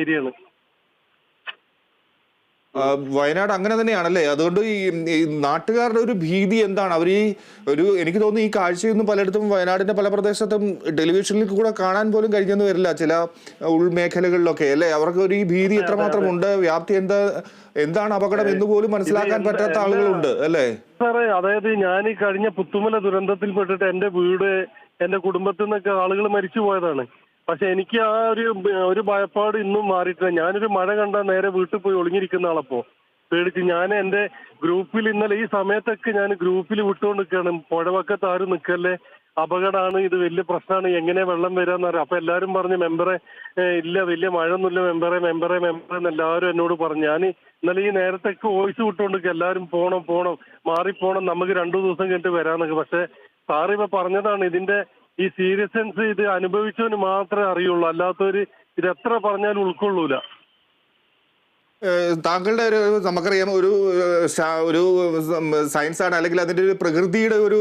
ഏരിയയാണ്. വയനാട് അങ്ങനെ തന്നെയാണല്ലേ? അതുകൊണ്ട് ഈ നാട്ടുകാരുടെ ഒരു ഭീതി എന്താണ്? അവർ ഈ എനിക്ക് തോന്നുന്നു ഈ കാഴ്ചയൊന്നും പലയിടത്തും വയനാടിന്റെ പല പ്രദേശത്തും ടെലിവിഷനിൽ കൂടെ കാണാൻ പോലും കഴിഞ്ഞെന്ന് വരില്ല, ചില ഉൾമേഖലകളിലൊക്കെ അല്ലേ? അവർക്ക് ഒരു ഈ ഭീതി അതെ അതെ എത്രമാത്രം അതെ. ഉണ്ട്, വ്യാപ്തി എന്താണ് അപകടം എന്ന് പോലും ഇത് മനസ്സിലാക്കാൻ എന്റെ പറ്റാത്ത എന്റെ ആളുകളുണ്ട് അല്ലേ? സാറേ, അതായത് ഞാൻ ഈ കഴിഞ്ഞ പുത്തുമല ദുരന്തത്തിൽപ്പെട്ടിട്ട് എന്റെ വീട്, എന്റെ കുടുംബത്തിൽ നിന്നൊക്കെ ആളുകൾ മരിച്ചു പോയതാണ്. പക്ഷെ എനിക്ക് ആ ഒരു ഭയപ്പാട് ഇന്നും മാറിയിട്ടില്ല. ഞാനൊരു മഴ കണ്ടാൽ നേരെ വീട്ടിൽ പോയി ഒളിഞ്ഞിരിക്കുന്ന ആളപ്പോ പേടിച്ച്. ഞാൻ എന്റെ ഗ്രൂപ്പിൽ ഇന്നലെ ഈ സമയത്തൊക്കെ ഞാൻ ഗ്രൂപ്പിൽ വിട്ടുകൊണ്ട് നിൽക്കുകയാണ്, പുഴവക്കത്ത് ആരും നിൽക്കല്ലേ, അപകടമാണ്, ഇത് വലിയ പ്രശ്നമാണ്, എങ്ങനെ വെള്ളം വരാന്ന് അറിയാം. അപ്പൊ എല്ലാവരും പറഞ്ഞു, മെമ്പറെ ഇല്ല വലിയ മഴ ഒന്നുമില്ല മെമ്പറെ മെമ്പറെ മെമ്പറെ എന്ന് എല്ലാവരും എന്നോട് പറഞ്ഞു. ഞാൻ ഇന്നലെ ഈ നേരത്തൊക്കെ വോയിസ് വിട്ടുകൊണ്ട് എല്ലാവരും പോണം പോണം മാറിപ്പോണം, നമുക്ക് 2 ദിവസം കഴിഞ്ഞിട്ട് വരാന്നൊക്കെ. പക്ഷെ സാറ് ഇപ്പൊ പറഞ്ഞതാണ്, ഇതിന്റെ ഈ സീരിയസ്നെസ് ഇത് അനുഭവിച്ചവന് മാത്രമേ അറിയുള്ളൂ, അല്ലാത്തവര് ഇത് എത്ര പറഞ്ഞാലും ഉൾക്കൊള്ളൂല. താങ്കളുടെ നമുക്കറിയാം, ഒരു സയൻസ് ആണ്, അല്ലെങ്കിൽ അതിന്റെ ഒരു പ്രകൃതിയുടെ ഒരു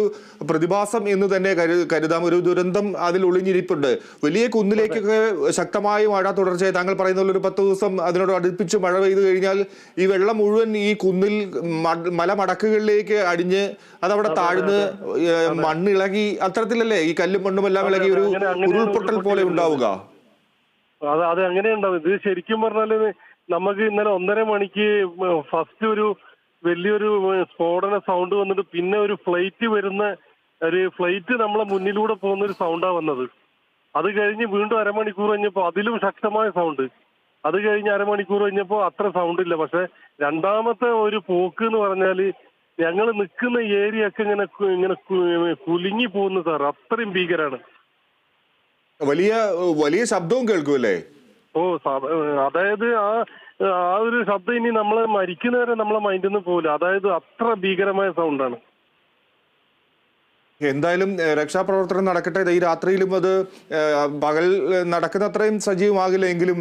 പ്രതിഭാസം എന്ന് തന്നെ കരുതാം. ഒരു ദുരന്തം അതിൽ ഒളിഞ്ഞിരിപ്പുണ്ട്. വലിയ കുന്നിലേക്കൊക്കെ ശക്തമായ മഴ തുടർച്ചയായി, താങ്കൾ പറയുന്ന പോലെ ഒരു 10 ദിവസം അതിനോട് അടുപ്പിച്ച് മഴ പെയ്തു കഴിഞ്ഞാൽ ഈ വെള്ളം മുഴുവൻ ഈ കുന്നിൽ മലമടക്കുകളിലേക്ക് അടിഞ്ഞ് അതവിടെ താഴ്ന്ന് മണ്ണിളകി, അത്തരത്തിലല്ലേ ഈ കല്ലും മണ്ണും എല്ലാം ഇളകി ഒരു ഉരുൾപൊട്ടൽ പോലെ ഉണ്ടാവുക? അത് അങ്ങനെ ഉണ്ടാവും. ഇത് ശരിക്കും പറഞ്ഞാല് നമുക്ക് ഇന്നലെ 1:30 മണിക്ക് ഫസ്റ്റ് ഒരു വലിയൊരു സ്ഫോടന സൗണ്ട് വന്നിട്ട് പിന്നെ ഒരു ഫ്ലൈറ്റ് നമ്മളെ മുന്നിലൂടെ പോകുന്ന ഒരു സൗണ്ടാ വന്നത്. അത് കഴിഞ്ഞ് വീണ്ടും അരമണിക്കൂർ കഴിഞ്ഞപ്പോൾ അതിലും ശക്തമായ സൗണ്ട്. അത് കഴിഞ്ഞ് അരമണിക്കൂർ കഴിഞ്ഞപ്പോൾ അത്ര സൗണ്ട് ഇല്ല. പക്ഷെ രണ്ടാമത്തെ ഒരു പോക്ക് എന്ന് പറഞ്ഞാല് ഞങ്ങൾ നിൽക്കുന്ന ഏരിയ ഒക്കെ ഇങ്ങനെ ഇങ്ങനെ കുലുങ്ങി പോകുന്നു സാർ, അത്രയും ഭീകരാണ്. വലിയ വലിയ ശബ്ദവും കേൾക്കുമല്ലേ? ഓ, അതായത് ആ ഒരു ശബ്ദം ഇനി നമ്മളെ മരിക്കുന്നവരെ നമ്മളെ മൈൻഡിൽ നിന്ന് പോകില്ല. അതായത് അത്ര ഭീകരമായ സൗണ്ടാണ്. എന്തായാലും രക്ഷാപ്രവർത്തനം നടക്കട്ടെ. ഈ രാത്രിയിലും അത് പകൽ നടക്കുന്ന അത്രയും സജീവമാകില്ല എങ്കിലും